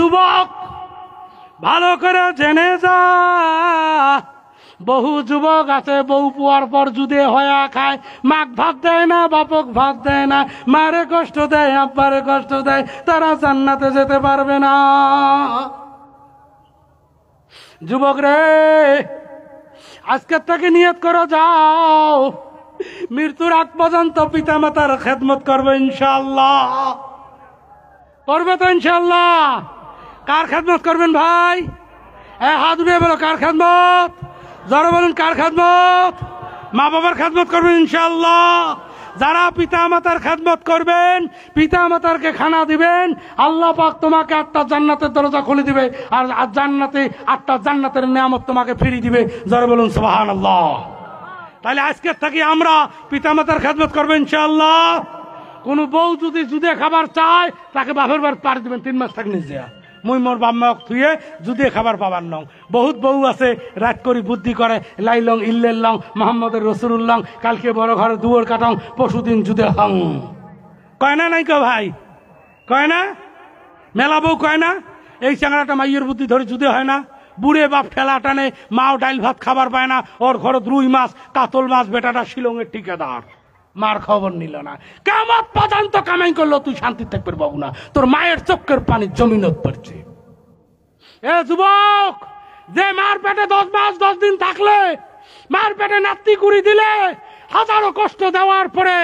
যুবক ভালো করে জেনে যা, বহু যুবক আছে বউ পুয়ার পর জুদে হয়া খায়, মাক ভাত দেয় না, বাপক ভাত দেয় না, মারে কষ্ট দেয়, আব্বারে কষ্ট দেয়, তারা জান্নাতে যেতে পারবে না। যুবক রে, আজকের থেকে নিয়ত করো, যাও মৃত্যুর আগ পর্যন্ত পিতা মাতার খেদমত করবে ইনশাআল্লাহ। করবে তো ইনশাআল্লাহ? কার খেদমত করবেন ভাই? হাত উঠে বলো, কার খেদমত? জোরে বলুন, কার খেদমত? মা বাবার খেদমত করবেন ইনশাআল্লাহ। যারা পিতা মাতার খেদমত করবেন, পিতা মাতারকে খানা দিবেন, আল্লাহ পাক তোমাকে 8টা জান্নাতের দরজা খুলে দিবে, আর জান্নাতে 8টা জান্নাতের নিয়ামত তোমাকে ফিরিয়ে দিবে। জোরে বলুন সুবহানাল্লাহ। তাহলে আজকের থেকে আমরা পিতা মাতার খেদমত করবেন ইনশাআল্লাহ। কোন বউ যদি জুদে খাবার চায়, তাকে বাপের বাড়ি পাড়ি দিবেন 3 মাস থাকলে যা, মুই মোর বাম্মাক থুয়ে জুদে খাবার পাবার নং। বহুত বউ আছে রাত করি বুদ্ধি করে, লাইলং ইল্লেল্লং মোহাম্মদের রসুল্লং, কালকে বড় ঘরে দুয়ার কাটং, পরশুদিন জুদে হং। কয় না নাই কো ভাই? কয় না? মেলা বউ কয় না? এই চাংড়াটা মাইয়ের বুদ্ধি ধরে জুদে হয় না? বুড়ে বাপ ঠেলা টানে, মাও ডাইল ভাত খাবার পায় না, ওর ঘরে রুই মাছ কাতল মাছ, বেটাটা শিলংয়ের ঠিকাদার, মার খবর নিল না। কেমন পর্যন্ত কামাই করলো, তুই শান্তি থাকবে বাবু না, তোর মায়ের চক্কের পানি জমিনত পড়ছে। এ যুবক, যে মার পেটে 10 মাস 10 দিন থাকলে, মার পেটে নাতি কুড়ি দিলে, হাজারো কষ্ট দেওয়ার পরে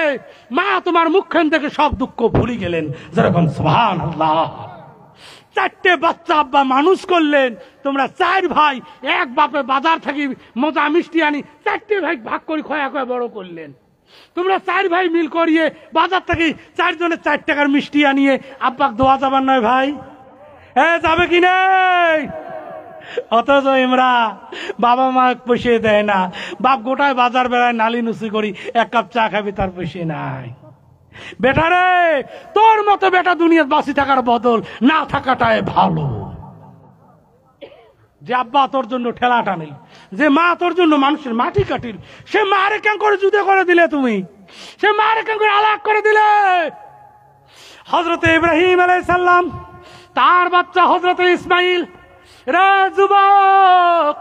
মা তোমার মুখখান থেকে সব দুঃখ ভুলে গেলেন। যেরকম সুবহানাল্লাহ। 4টে বাচ্চা আব্বা মানুষ করলেন, তোমরা 4 ভাই, এক বাপে বাজার থেকে মজা মিষ্টি আনি 4টে ভাই ভাগ করে খয়া খয়া বড় করলেন। তোমরা 4 ভাই মিল করিয়ে বাজার থেকে 4 জনের 4 টাকার মিষ্টি আনিয়ে আব্বাক দোয়া যাবার নয় ভাই? যাবে কি নেই? অথচ আমরা বাবা মা পয়সা দেয় না, বাপ গোটায় বাজার বেড়ায় নালি নুসি করি, 1 কাপ চা খাবি, তার পয়সা নাই। বেটা রে, তোর মতো বেটা দুনিয়ার বাঁচি থাকার বদল না থাকাটাই ভালো। যে আব্বা তোর জন্য ঠেলা টানিল, যে মা তোর জন্য মানুষের মাটি কাটিল, সে মারে কেন করে জুদে করে দিলে তুমি? সে মারে কেন করে আলাক করে দিলে? হযরতে ইব্রাহিম আলাইহিস সালাম, তার বাচ্চা হযরতে ইসমাইল। রে যুবক,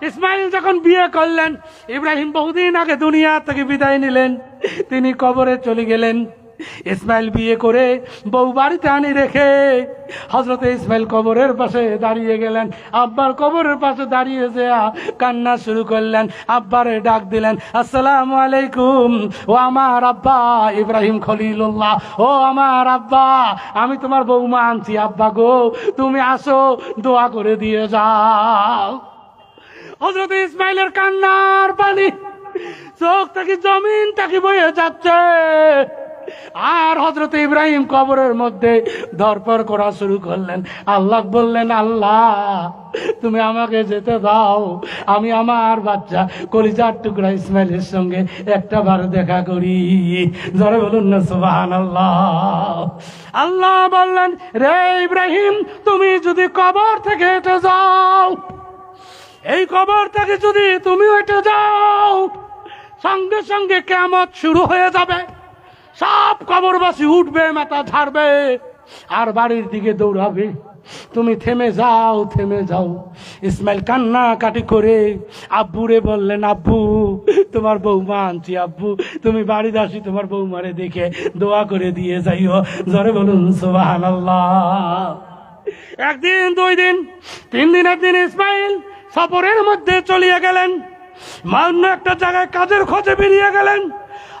ইসমাইল যখন বিয়ে করলেন, ইব্রাহিম বহুদিন আগে দুনিয়া থেকে বিদায় নিলেন, তিনি কবরে চলে গেলেন। ইসমাইল বিয়ে করে বউ বাড়িতে আনি রেখে হযরতে ইসমাইল কবরের পাশে দাঁড়িয়ে গেলেন। আব্বার কবরের পাশে দাঁড়িয়ে যে কান্না শুরু করলেন, আব্বারে ডাক দিলেন, আসসালামু আলাইকুম, ও আমার আব্বা ইব্রাহিম খলিলুল্লাহ, ও আমার আব্বা, আমি তোমার বৌমা আনছি, আব্বা গো তুমি আসো, দোয়া করে দিয়ে যাও। হযরতে ইসমাইলের কান্নার পানি চোখ থেকে জমিন থেকে বয়ে যাচ্ছে, আর হযরতে ইব্রাহিম কবরের মধ্যে ধরপড় করা শুরু করলেন। আল্লাহ বললেন, আল্লাহ তুমি আমাকে যেতে দাও, আমি আমার বাচ্চা কলিজার টুকরা ইসমাইলের সঙ্গে একটা বার দেখা করি। জোরে বলুন না সুবহানাল্লাহ। আল্লাহ বললেন, রে ইব্রাহিম, তুমি যদি কবর থেকে হেঁটে যাও, এই কবর থেকে যদি তুমি হেঁটে যাও, সঙ্গে সঙ্গে কিয়ামত শুরু হয়ে যাবে। সব কবরবাসী উঠবে, মাথা ঝাড়বে, আর বাড়ির দিকে দৌড়াবে। তুমি থেমে যাও, থেমে যাও। ইসমাইল কান্না কাটি করে আব্বুরে বললেন, আব্বু তোমার বৌমা আনছি, আব্বু তুমি বাড়ি আসি তোমার বৌমারে দেখে দোয়া করে দিয়ে যাইও। জোরে বলুন সুবহানাল্লাহ। 1 দিন 2 দিন 3 দিন, একদিন ইসমাইল সফরের মধ্যে চলিয়ে গেলেন, অন্য একটা জায়গায় কাজের খোঁজে বেরিয়ে গেলেন।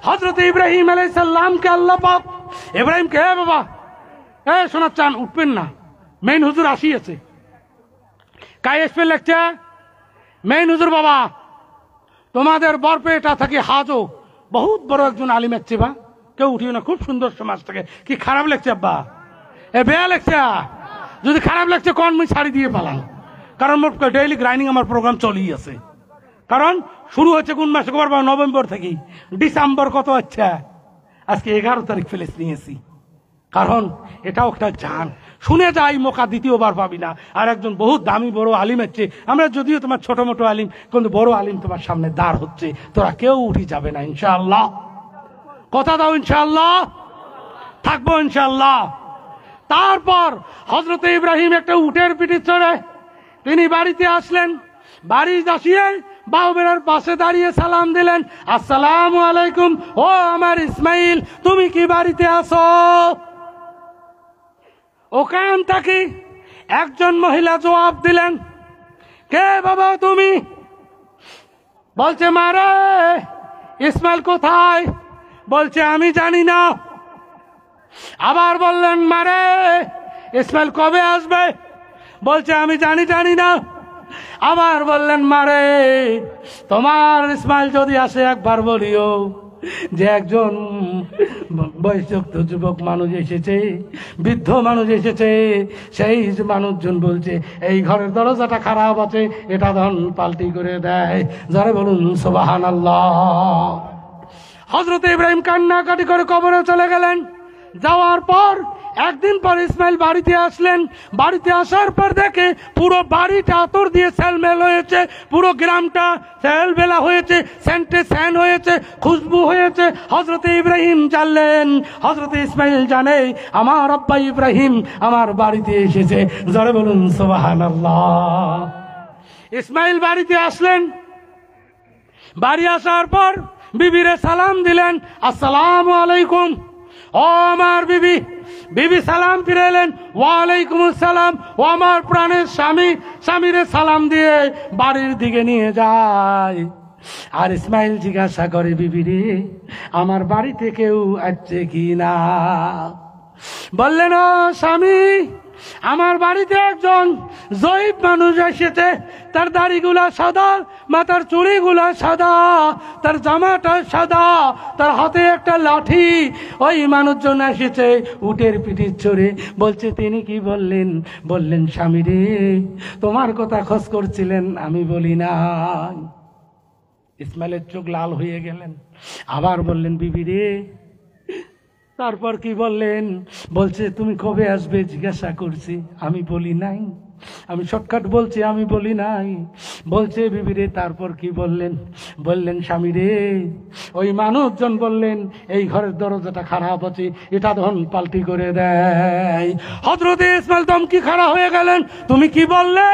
হযরতে ইব্রাহিম আলাইহিস সালামকে আল্লাহ পাক, ইব্রাহিমকে, হে বাবা, শোনার চান উঠবেন না, মেইন হুজুর আসিয়েছে। কাই এসপে লেখছে, মেইন হুজুর বাবা তোমাদের বরপেটা থেকে হাজো বহুত বড় একজন আলিম আছে বা, কেউ উঠিও না, খুব সুন্দর সমাজ থেকে। কি খারাপ লাগছে আব্বা? বেয়া লাগছে? যদি খারাপ লাগছে কোন মুই ছাড়ি দিয়ে পালাম, কারণ মোট ডেইলি গ্রাইন্ডিং আমার প্রোগ্রাম চলেই আছে। কারণ শুরু হচ্ছে কোন মাসে খবর পাবো? নভেম্বর থেকে। ডিসেম্বর কত হচ্ছে? আজকে 11 তারিখ ফেলেস নিয়েছি, কারণ এটাও একটা জান। শুনে যাই, মোকা দ্বিতীয়বার পাবি না। আর একজন বহুত দামি বড় আলিম হচ্ছে, আমরা যদিও তোমার ছোট মোটো আলিম, কিন্তু বড় আলিম তোমার সামনে দাঁড় হচ্ছে, তোরা কেউ উঠি যাবে না ইনশাআল্লাহ। কথা দাও ইনশাআল্লাহ, থাকবো ইনশাআল্লাহ। তারপর হযরত ইব্রাহিম একটা উটের পিঠে চড়ে তিনি বাড়িতে আসলেন। বাড়ি আসিয়ে বাউবেরার পাশে দাঁড়িয়ে সালাম দিলেন, আসসালামু আলাইকুম, ও আমার ইসমাইল, তুমি কি বাড়িতে আছো? ওখান থেকে একজন মহিলা জবাব দিলেন, কে বাবা তুমি? বলছে, মারে ইসমাইল কোথায়? বলছে, আমি জানি না। আবার বললেন, মারে ইসমাইল কবে আসবে? বলছে, আমি জানি না। আবার বললেন, মারে তোমার ইসমাইল যদি আসে একবার বলিও যে একজন বয়স্ক যুবক মানুষ এসেছে, বৃদ্ধ মানুষ এসেছে। সেই মানুষজন বলছে এই ঘরের দরজাটা খারাপ আছে, এটা ধন পাল্টি করে দেয়। যারা বলুন সুবহানাল্লাহ। হযরত ইব্রাহিম কান্নাকাটি করে কবরে চলে গেলেন। যাওয়ার পর একদিন পর ইসমাইল বাড়িতে আসলেন। বাড়িতে আসার পর দেখে পুরো বাড়িটা আতর দিয়ে সেলমেল হয়েছে, পুরো গ্রামটা সেলবেলা হয়েছে, সেন্টে স্যান হয়েছে, খুশবু হয়েছে। হযরত ইব্রাহিম জানলেন, হযরত ইসমাইল জানে আমার আব্বা ইব্রাহিম আমার বাড়িতে এসেছে। জোরে বলুন সুবহানাল্লাহ। ইসমাইল বাড়িতে আসলেন। বাড়ি আসার পর বিবিরে সালাম দিলেন, আসসালামু আলাইকুম। ও আমার বিবি। বিবি সালাম ফিরাইলেন, ওয়ালাইকুম আসসালাম। ও আমার প্রাণের স্বামী। স্বামীরে সালাম দিয়ে বাড়ির দিকে নিয়ে যায়। আর ইসমাইল জিজ্ঞাসা করে, বিবি রে আমার বাড়িতে কেউ আসছে কি না? বললেন, ও স্বামী, আমার বাড়িতে একজন জয়ীব মানুষ এসেছে। তার দাড়িগুলা সাদা, মাথার চুড়িগুলা সাদা, তার জামাটা সাদা, তার হাতে একটা লাঠি। ওই মানুষজন এসেছে উটের পিঠে চড়ে। বলছে, তিনি কি বললেন? বললেন, স্বামী রে তোমার কথা খোঁজ করছিলেন, আমি বলি না। ইসমাইলের চোখ লাল হয়ে গেলেন। আবার বললেন, বিবি রে তারপর কি বললেন? বলছে, তুমি কবে আসবে জিজ্ঞাসা করছি, আমি বলি নাই। আমি শর্টকাট বলছি, আমি বলি নাই। বলছে, বিবি রে তারপর কি বললেন? বললেন, স্বামী রে ওই মানুষজন বললেন এই ঘরের দরজাটা খারাপ আছে, এটা ধন পাল্টি করে দেয়। হযরত ইসমাইল দমকি খাড়া হয়ে গেলেন, তুমি কি বললে?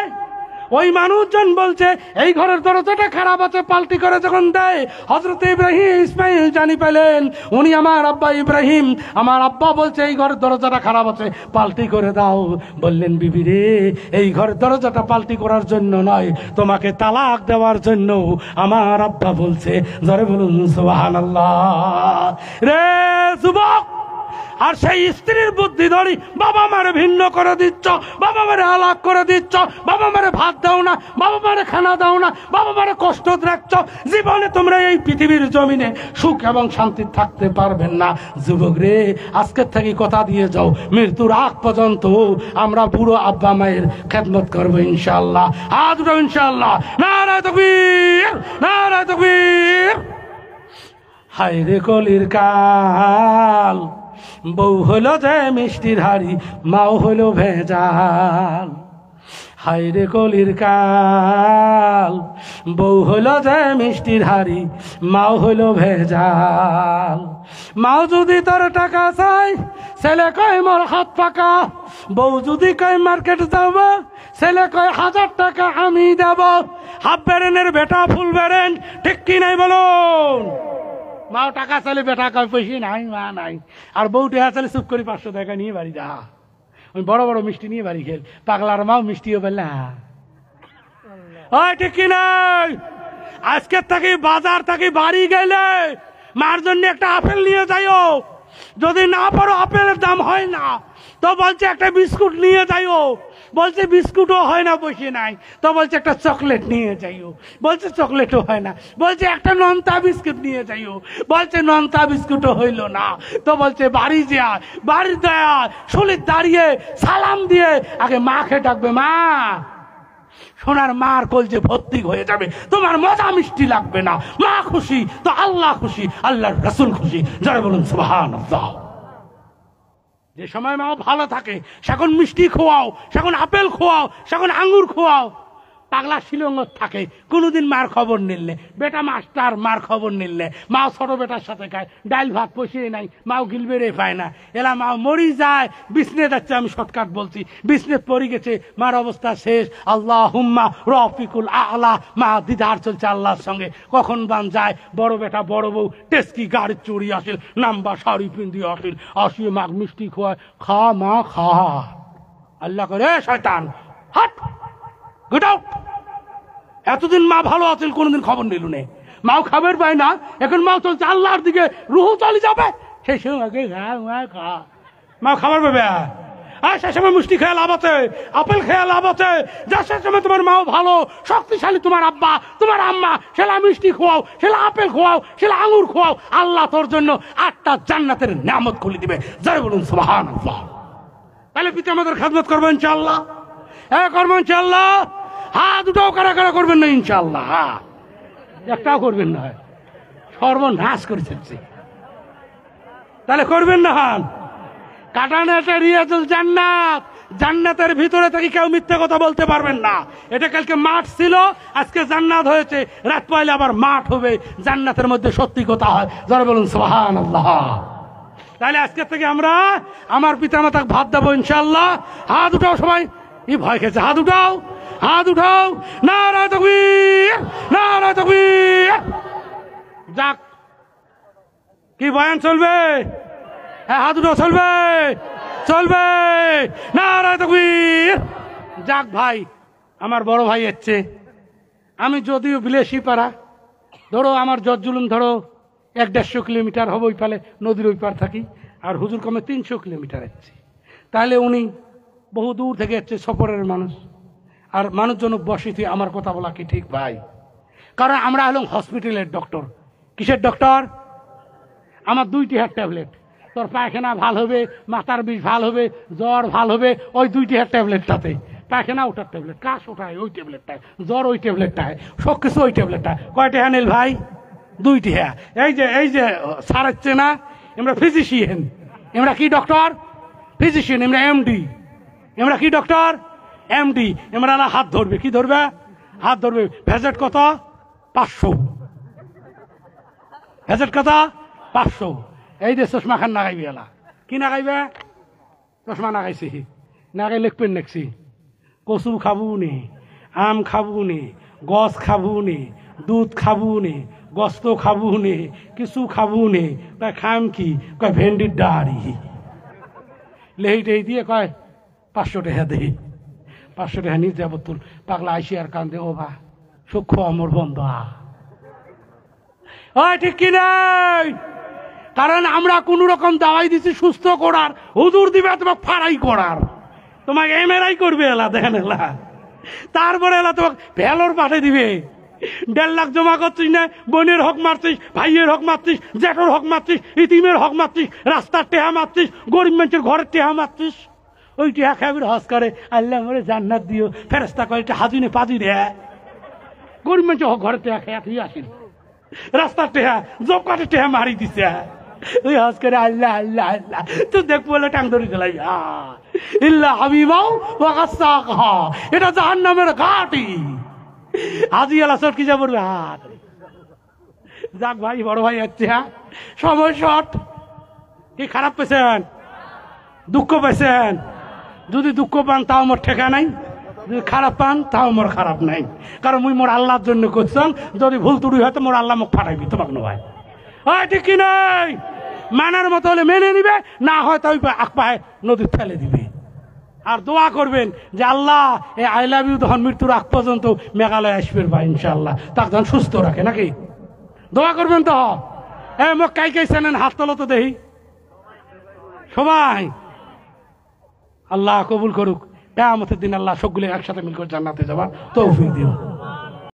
ওই মানুষজন বলছে এই ঘরের দরজাটা খারাপ আছে, পাল্টি করে যখন দেয়। হযরত ইব্রাহিম ইসমাইল জানি পেলেন উনি আমার আব্বা ইব্রাহিম। আমার আব্বা বলছে এই ঘরের দরজাটা খারাপ আছে, পাল্টি করে দাও। বললেন, বিবি রে এই ঘরের দরজাটা পাল্টি করার জন্য নয়, তোমাকে তালাক দেওয়ার জন্য আমার আব্বা বলছে। জোরে বলুন সুবহানাল্লাহ। রে যুবক, আর সেই স্ত্রীর বুদ্ধি ধরি বাবা মারে ভিন্ন করে দিচ্ছ, বাবা মারে আলাপ করে দিচ্ছ, বাবা মারে ভাত দাও না, বাবা মারে খানা দাও না, বাবা মারে কষ্ট রাখছ। জীবনে তোমরা এই পৃথিবীর জমিনে সুখ এবং শান্তি থাকতে পারবেন না। যুবক রে আজকের থেকে কথা দিয়ে যাও, মৃত্যুর আগ পর্যন্ত আমরা বুড়ো আব্বা মায়ের খেদমত করবো ইনশাআল্লাহ। আজ ইনশাআল্লাহ। নারায়ে তাকবীর, নারায়ে তাকবীর। হায় রে কলির কাল, বউ হলো যে মিষ্টির হাড়ি, মাও হলো ভেজাল। হায় রে কলির কাল, বউ হলো যে মিষ্টির হাড়ি, মাও হলো ভেজাল। মাও যদি তোর টাকা চাই, ছেলে কয় মোর হাত পাকা। বউ যদি কয় মার্কেট যাব, ছেলে কয় 1000 টাকা আমি দেব। হাফ বেরেনের বেটা ফুল বেরেন, ঠিক কি নাই বলুন? মাও টাকা চাইলে বেটা কয় পয়সা নাই, মা নাই। আর বউ টাকা চাইলে চুপ করে 500 টাকা নিয়ে বাড়ি যা। ওই বড় বড় মিষ্টি নিয়ে বাড়ি খেল। পাগলার মাও মিষ্টিও পেলে ওই ঠিক কি নাই? আজকের থেকে বাজার থেকে বাড়ি গেলে মার জন্য একটা আপেল নিয়ে যাইও। যদি না পারো আপেলের দাম হয় না, তো বলছে একটা বিস্কুট নিয়ে যাইও। বলছে বিস্কুটও হয় না, বসে নাই। তো বলছে একটা চকলেট নিয়ে যাইও। বলছে চকলেটও হয় না। বলছে একটা নন্তা বিস্কুট নিয়ে যাইও। বলছে নন্তা বিস্কুটও হইল না। তো বলছে বাড়ি যা, বাড়ি দেয়া শরীর দাঁড়িয়ে সালাম দিয়ে আগে মাকে ডাকবে, মা। সোনার মার কলজে ভর্তি হয়ে যাবে, তোমার মজা মিষ্টি লাগবে না। মা খুশি তো আল্লাহ খুশি, আল্লাহর রাসূল খুশি। যারা বলুন সুবহানাল্লাহ। যে সময় মা ভালো থাকে সেখন মিষ্টি খোয়াও, সেখন আপেল খোয়াও, সেখন আঙ্গুর খোয়াও। পাগলা শিলং থাকে, কোনোদিন মার খবর নিলনে, বেটা মাস্টার মার খবর নিলনে, মাও ছোট বেটার সাথে খায়, ডাইল ভাত পয়সিয়ে নাই, মাও গিলবেরে পায় না, এলা মাও মরি যায়, বিছনে যাচ্ছে, আমি শর্টকাট বলছি, বিছনে পড়ে গেছে, মার অবস্থা শেষ। আল্লাহ হুম্মা রফিকুল আলা, মা দিদার চলছে আল্লাহর সঙ্গে, কখন বান যায়, বড় বেটা বড় বউ টেস্কি গাড়ির চড়ি আসিল, নাম্বা শাড়ি পিন্দি আসিল, আসিয়ে মাগ মিষ্টি খোয়ায়, খা মা খা। আল্লাহ করে শয়তান হাট গেট আউট। এতদিন মা ভালো আছেন, কোনোদিন খবর নিল নে, মাও খাবার পায় না, এখন মাও চলছে আল্লাহর দিকে, রুহু চলে যাবে, সেই সময় মা খাবার পাবে, আর সে সময় মিষ্টি খেয়ে লাভ আছে, আপেল খেয়ে লাভ আছে, যার সে সময় তোমার মাও ভালো শক্তিশালী, তোমার আব্বা তোমার আম্মা, সেলা মিষ্টি খোয়াও, সেলা আপেল খোয়াও, সেলা আঙুর খোয়াও, আল্লাহ তোর জন্য 8টা জান্নাতের নিয়ামত খুলে দিবে। যারা বলুন সুবহানাল্লাহ। তাহলে পিতা আমাদের খেদমত করবো ইনশাআল্লাহ, হ্যাঁ করবো ইনশাআল্লাহ। হাত দুটাও কারা কারা করবেন না ইনশাআল্লাহ, হ্যাঁ একটাও করবেন না, সর্বনাশ করে ফেলছে, তাহলে করবেন না। হান কাটানো একটা রিয়াজুল জান্নাত, জান্নাতের ভিতরে থেকে কেউ মিথ্যে কথা বলতে পারবেন না। এটা কালকে মাঠ ছিল, আজকে জান্নাত হয়েছে, রাত পাইলে আবার মাঠ হবে, জান্নাতের মধ্যে সত্যি কথা হয়। যারা বলুন সুবহানাল্লাহ। তাহলে আজকে থেকে আমরা আমার পিতা মাতাকে ভাত দেবো ইনশাআল্লাহ। হাত উঠাও সবাই, ভয় খেয়েছে, হাত উঠাও, হাত উঠাও, নারায়ে তাকবীর, নারায়ে তাকবীর। যাক, কি বয়ান চলবে? হ্যাঁ হাত উঠাও, চলবে চলবে, নারায়ে তাকবীর। যাক ভাই, আমার বড় ভাই এসছে, আমি যদিও বিলেসি পাড়া, ধরো আমার জুলুম ধরো 1-150 কিলোমিটার হবে, ওই পালে নদীর ওই পার থাকি, আর হুজুর কমে 300 কিলোমিটার এসছে, তাহলে উনি বহু দূর থেকে এসছে, সফরের মানুষ, আর মানুষজন বসিতে আমার কথা বলা কি ঠিক ভাই? কারণ আমরা হলাম হসপিটালের ডক্টর। কিসের ডক্টর? আমার 2টি হেড ট্যাবলেট, তোর পায়খানা ভাল হবে, মাথার বিষ ভাল হবে, জ্বর ভাল হবে ওই 2টি হেড ট্যাবলেটটাতে। পায়খানা ওটার ট্যাবলেট, কাশ ওটায় ওই ট্যাবলেটটায়, জ্বর ওই ট্যাবলেটটায়, সব কিছু ওই ট্যাবলেটটায়। কয়টা হ্যানেল ভাই? 2টি। হ্যাঁ, এই যে সারাচ্ছে না, আমরা ফিজিশিয়ান, আমরা কি ডক্টর? ফিজিশিয়ান, আমরা এমডি। আমরা কি ডক্টর? এমডি। আমরা হাত ধরবে, কি ধরবে? হাত ধরবে। ভেজেট কত? 500। ভেজেট কত? 500। এই যে চশমা খান নাগাইবি, এলা কি নাগাইবে? চশমা নাগাইছি, নাগাই লিখবেন নাকছি, কচু খাবো নি, আম খাবো নি, গছ খাবো নি, দুধ খাবো নি, গোস্ত খাবো নি, কিছু খাবো নি। কয় খাম কি? কয় ভেন্ডির ডাড়ি। লেহিটেই দিয়ে কয় 500 টাকা দেই। 500 টাকা নিয়ে যাব তোর পাগলা আইসি আর কান্দে, ও ভা সূক্ষ্ম অমর বন্ধ। ঠিক কি নাই? কারণ আমরা কোন রকম দাওয়াই দিচ্ছি সুস্থ করার, হুজুর দিবে তোমাকে ফাড়াই করার, তোমাকে এমআরআই করবে এলা, দেখেন এলা, তারপরে এলা তোমাকে ভ্যালোর পাঠিয়ে দিবে। 1.5 লাখ জমা করছিস না, বোনের হক মারছিস, ভাইয়ের হক মারছিস, জ্যাঠোর হক মারছিস, ইতিমের হক মারছিস, রাস্তার টেহা মারছিস, গরিব মানুষের ঘরের টেহা মারছিস, ওই টেহা খাবির হজ করে আল্লাহ মরে জান্নাত দিও, ফেরেস্তা করে এটা হাজিনে পাজি রে। গরিব মানুষের ঘরের টেহা খেয়া তুই আসিল, রাস্তার টেহা জব কাটে টেহা মারি দিছে, ওই হজ করে আল্লাহ আল্লাহ আল্লাহ, তুই দেখবো বলে টাং ধরে চলাই ইল্লা হাবিবাও ওয়াকাসসাকা, এটা জাহান্নামের ঘাটি। হাজি আলা চটকি যাব হাত। যাক ভাই, বড় ভাই যাচ্ছে, হ্যাঁ সময় শর্ট। কি খারাপ পেয়েছেন? দুঃখ পেয়েছেন? যদি দুঃখ পান তাও মোর ঠেকা নাই, যদি খারাপ পান তাও মোর খারাপ নাই, কারণ মুই মোর আল্লাহর জন্য করছাম। যদি ভুল ত্রুটি হয় তো মোর আল্লাহ মুখ ফাটাইবি, তোমাকে নয়। ঠিক কি নাই? মানার মতো হলে মেনে নিবে, না হয় তো আখ পায়ে নদীর ফেলে দিবে। আর দোয়া করবেন যে আল্লাহ এই আই লাভ ইউ তখন মৃত্যুর আগ পর্যন্ত মেঘালয় আসবেন ভাই ইনশাআল্লাহ, তাকে যখন সুস্থ রাখে, নাকি দোয়া করবেন তো? মোক কাই কাই চেনেন হাত তোলো তো দেখি সবাই। আল্লাহ কবুল করুক, কিয়ামতের দিন আল্লাহ সবগুলো একসাথে মিল করে জান্নাতে যাবার তৌফিক দিও।